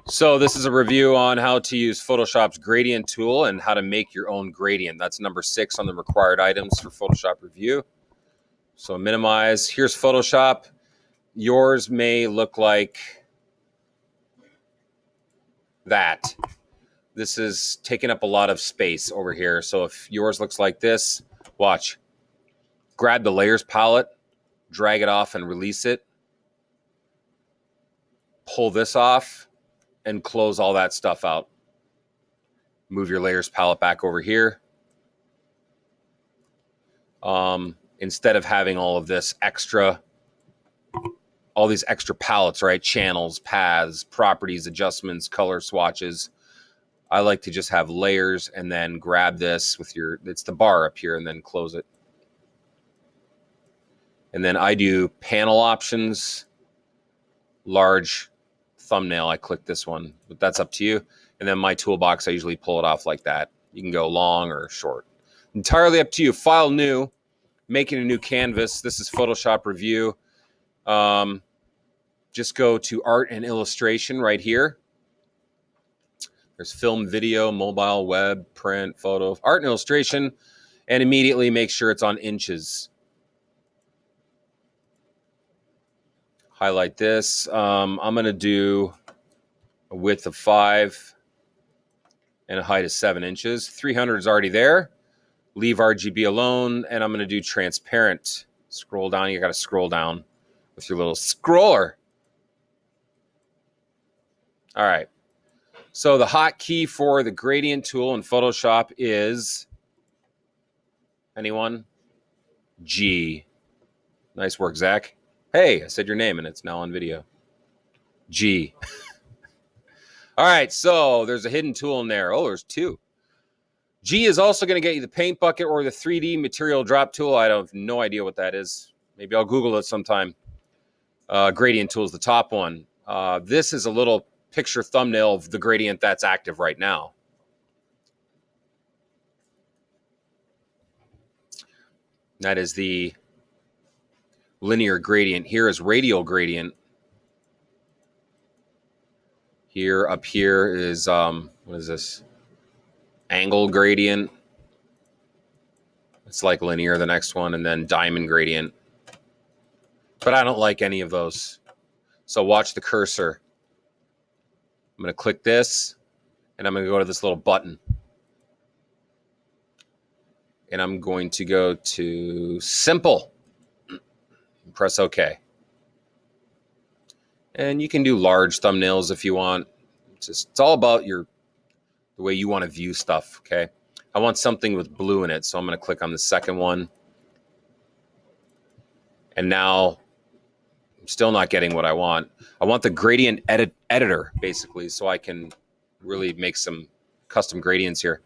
So this is a review on how to use Photoshop's gradient tool and how to make your own gradient. That's number 6 on the required items for Photoshop review. So minimize. Here's Photoshop. Yours may look like that. This is taking up a lot of space over here. So if yours looks like this, watch. Grab the layers palette, drag it off and release it. Pull this off and close all that stuff out. Move your layers palette back over here. Instead of having all of this extra, all these extra palettes, right? Channels, paths, properties, adjustments, color swatches. I like to just have layers and then grab this with it's the bar up here and then close it. And then I do panel options, large thumbnail. I click this one, but that's up to you. And then my toolbox, I usually pull it off like that. You can go long or short. Entirely up to you. File new, making a new canvas. This is Photoshop review. Just go to art and illustration right here. There's film, video, mobile, web, print, photo, art and illustration, and immediately make sure it's on inches. Highlight this. I'm going to do a width of 5 and a height of 7 inches. 300 is already there. Leave RGB alone, and I'm going to do transparent. Scroll down. You got to scroll down with your little scroller. All right. So the hotkey for the gradient tool in Photoshop is, anyone? G. Nice work, Zach. Hey, I said your name and it's now on video. G. All right, so there's a hidden tool in there. Oh, there's 2. G is also going to get you the paint bucket or the 3D material drop tool. I have no idea what that is. Maybe I'll Google it sometime. Gradient tool is the top one. This is a little picture thumbnail of the gradient that's active right now. That is the linear gradient. Here is radial gradient. Here, up here is, what is this? Angle gradient. It's like linear, the next one, and then diamond gradient. But I don't like any of those. So watch the cursor. I'm going to click this, and I'm going to go to this little button. And I'm going to go to simple. Press OK. And you can do large thumbnails if you want. It's all about the way you want to view stuff, okay? I want something with blue in it, so I'm going to click on the second one. And now I'm still not getting what I want. I want the gradient editor, basically, so I can really make some custom gradients here.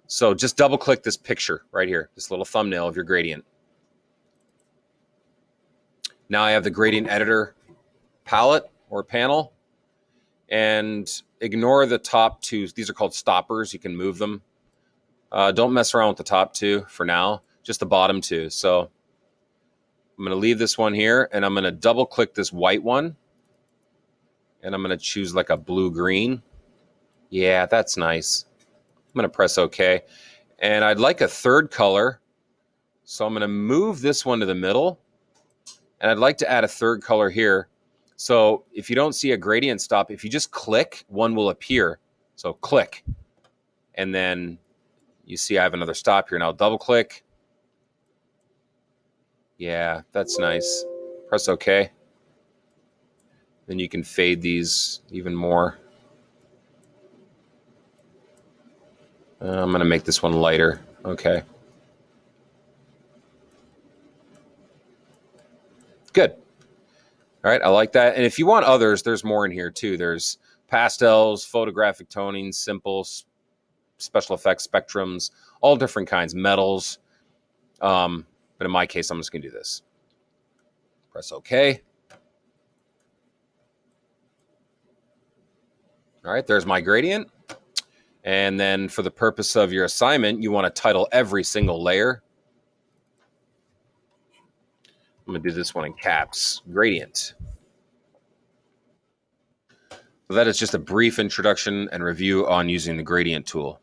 So just double click this picture right here, this little thumbnail of your gradient. Now I have the gradient editor palette or panel, and ignore the top 2. These are called stoppers. You can move them. Don't mess around with the top 2 for now, just the bottom 2. So I'm going to leave this one here, and I'm going to double click this white one, and I'm going to choose like a blue-green. Yeah, that's nice. I'm going to press OK. And I'd like a third color, so I'm going to move this one to the middle, and I'd like to add a third color here. So if you don't see a gradient stop, if you just click, one will appear. So click, and then you see I have another stop here. Now double click. Yeah, that's nice. Press OK. Then you can fade these even more. I'm going to make this one lighter. Okay. Good. All right, I like that. And if you want others, there's more in here too. There's pastels, photographic toning, simple, special effects, spectrums, all different kinds, metals. But in my case, I'm just going to do this. Press OK. All right, there's my gradient. And then for the purpose of your assignment, you want to title every single layer. I'm going to do this one in caps. Gradient. So that is just a brief introduction and review on using the gradient tool.